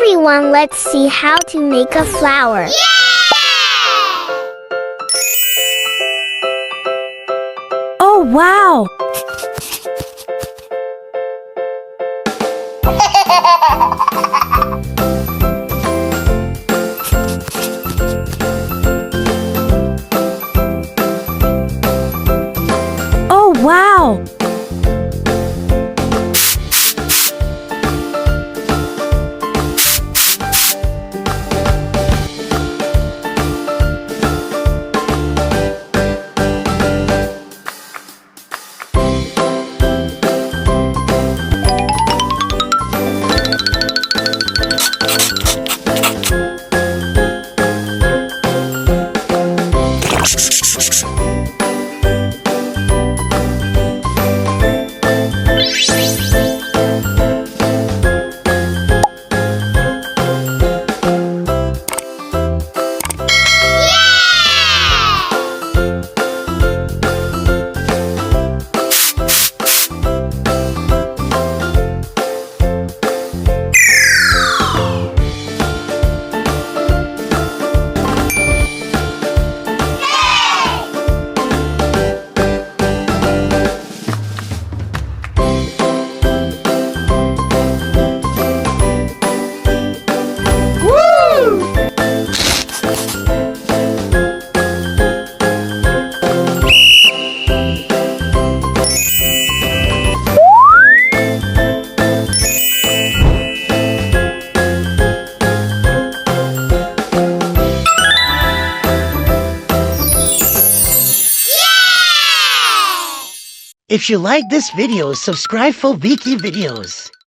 everyone, let's see how to make a flower. Oh, wow! Oh, wow! If you like this video, subscribe for Wiki videos.